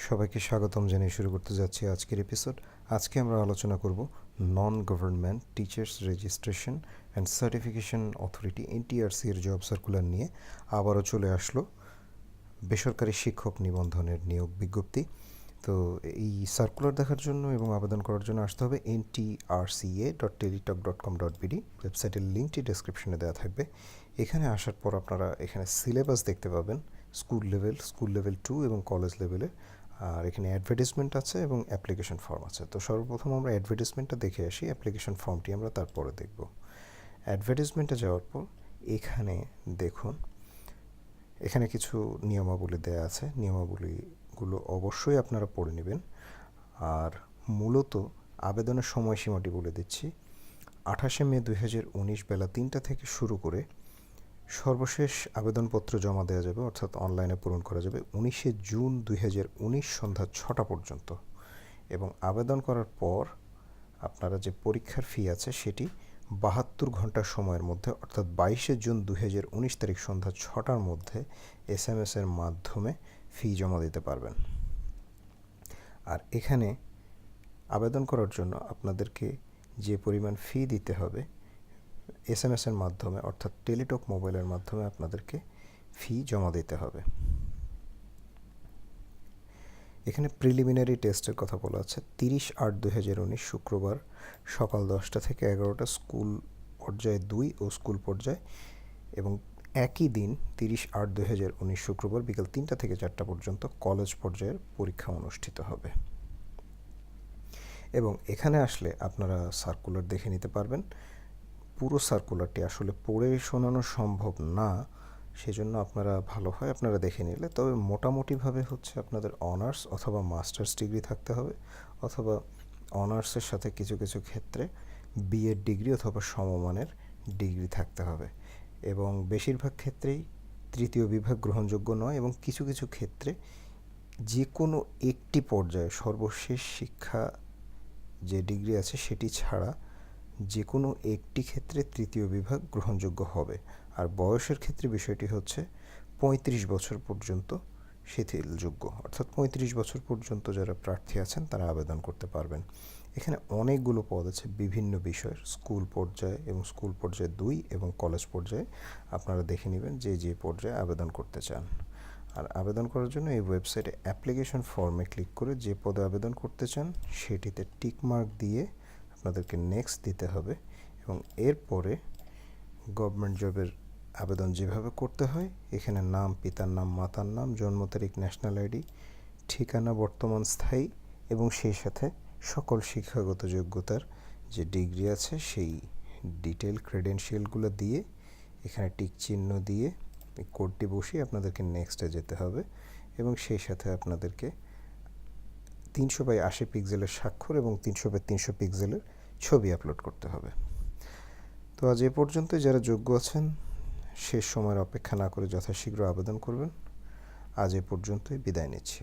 সবাইকে স্বাগতম জানিয়ে শুরু করতে যাচ্ছি আজকের এপিসোড। আজকে আমরা আলোচনা করব non government teachers registration and certification authority NTRCA এর জব সার্কুলার নিয়ে। আবারও চলে আসলো বেসরকারি শিক্ষক নিবন্ধনের নিয়োগ বিজ্ঞপ্তি। তো এই সার্কুলার দেখার জন্য এবং আবেদন করার জন্য আসতে হবে ntrca.teletalk.com.bd ওয়েবসাইটের লিঙ্কটি ডেসক্রিপশনে দেওয়া থাকবে। এখানে আসার পর আপনারা এখানে সিলেবাস দেখতে পাবেন, স্কুল লেভেল 2 এবং কলেজ লেভেলের। আর এখানে অ্যাডভার্টাইজমেন্ট আছে এবং অ্যাপ্লিকেশন ফর্ম আছে। তো সর্বপ্রথম আমরা অ্যাডভার্টাইজমেন্টটা দেখে আসি, অ্যাপ্লিকেশন ফর্মটি আমরা তারপরে দেখব। অ্যাডভার্টাইজমেন্টে যাওয়ার পর এখানে দেখুন, এখানে কিছু নিয়মাবলী দেওয়া আছে। নিয়মাবলীগুলো অবশ্যই আপনারা পড়ে নেবেন। আর মূলত আবেদনের সময়সীমাটি বলে দিচ্ছি। 28শে মে 2019 বেলা 3টা থেকে শুরু করে সর্বশেষ আবেদনপত্র জমা দেওয়া যাবে, অর্থাৎ অনলাইনে পূরণ করা যাবে 19শে জুন 2019 সন্ধ্যা 6টা পর্যন্ত। এবং আবেদন করার পর আপনারা যে পরীক্ষার ফি আছে সেটি 72 ঘন্টা সময়ের মধ্যে, অর্থাৎ 22শে জুন 2019 তারিখ সন্ধ্যা 6টার মধ্যে SMS এর মাধ্যমে ফি জমা দিতে পারবেন। আর এখানে আবেদন করার জন্য আপনাদেরকে যে পরিমাণ ফি দিতে হবে SMS এর মাধ্যমে, অর্থাৎ টেলিটক মোবাইলের মাধ্যমে আপনাদেরকে ফি জমা দিতে হবে। এখানে প্রিলিমিনারি টেস্টের কথা বলা আছে 30/8/2019 শুক্রবার সকাল 10টা থেকে 11টা স্কুল পর্যায়ে 2 ও স্কুল পর্যায়ে, এবং একই দিন 30/8/2019 শুক্রবার বিকাল 3টা থেকে 4টা পর্যন্ত কলেজ পর্যায়ের পরীক্ষা অনুষ্ঠিত হবে। এবং এখানে আসলে আপনারা সার্কুলার দেখে নিতে পারবেন। পুরো সার্কুলারটি আসলে পড়ে শোনানো সম্ভব না, সেজন্য আপনারা দেখে নিলে। তবে মোটামুটিভাবে হচ্ছে আপনাদের অনার্স অথবা মাস্টার্স ডিগ্রি থাকতে হবে, অথবা অনার্সের সাথে কিছু কিছু ক্ষেত্রে বিএড ডিগ্রি অথবা সমমানের ডিগ্রি থাকতে হবে। এবং বেশিরভাগ ক্ষেত্রেই তৃতীয় বিভাগ গ্রহণযোগ্য নয়, এবং কিছু কিছু ক্ষেত্রে যে কোনো একটি পর্যায়ে সর্বশেষ শিক্ষা যে ডিগ্রি আছে সেটি ছাড়া যে কোনো একটি ক্ষেত্রে তৃতীয় বিভাগ গ্রহণযোগ্য হবে। আর বয়সের ক্ষেত্রে বিষয়টি হচ্ছে 35 বছর পর্যন্ত শিথিলযোগ্য, অর্থাৎ 35 বছর পর্যন্ত যারা প্রার্থী আছেন তারা আবেদন করতে পারবেন। এখানে অনেকগুলো পদ আছে বিভিন্ন বিষয়ের, স্কুল পর্যায়ে এবং স্কুল পর্যায়ে 2 এবং কলেজ পর্যায়ে। আপনারা দেখে নেবেন যে পর্যায়ে আবেদন করতে চান। আর আবেদন করার জন্য এই ওয়েবসাইটে অ্যাপ্লিকেশন ফর্মে ক্লিক করে যে পদে আবেদন করতে চান সেটিতে টিক মার্ক দিয়ে আপনাদেরকে নেক্সট দিতে হবে। এবং এরপরে গভর্নমেন্ট জবের আবেদন যেভাবে করতে হয়, এখানে নাম, পিতার নাম, মাতার নাম, জন্ম তারিখ, ন্যাশনাল আইডি, ঠিকানা বর্তমান স্থায়ী, এবং সেই সাথে সকল শিক্ষাগত যোগ্যতার যে ডিগ্রি আছে সেই ডিটেল ক্রেডেনশিয়ালগুলো দিয়ে এখানে টিক চিহ্ন দিয়ে এই কোডটি বসিয়ে আপনাদেরকে নেক্সটে যেতে হবে। এবং সেই সাথে আপনাদেরকে 300/80 পিক্সেলের স্বাক্ষর এবং 300/300 পিক্সেলের ছবি আপলোড করতে হবে। তো আজ এ পর্যন্ত। যারা যোগ্য আছেন শেষ সময়ের অপেক্ষা না করে যথাশীঘ্র আবেদন করবেন। আজ এ পর্যন্তই, বিদায় নিচ্ছি।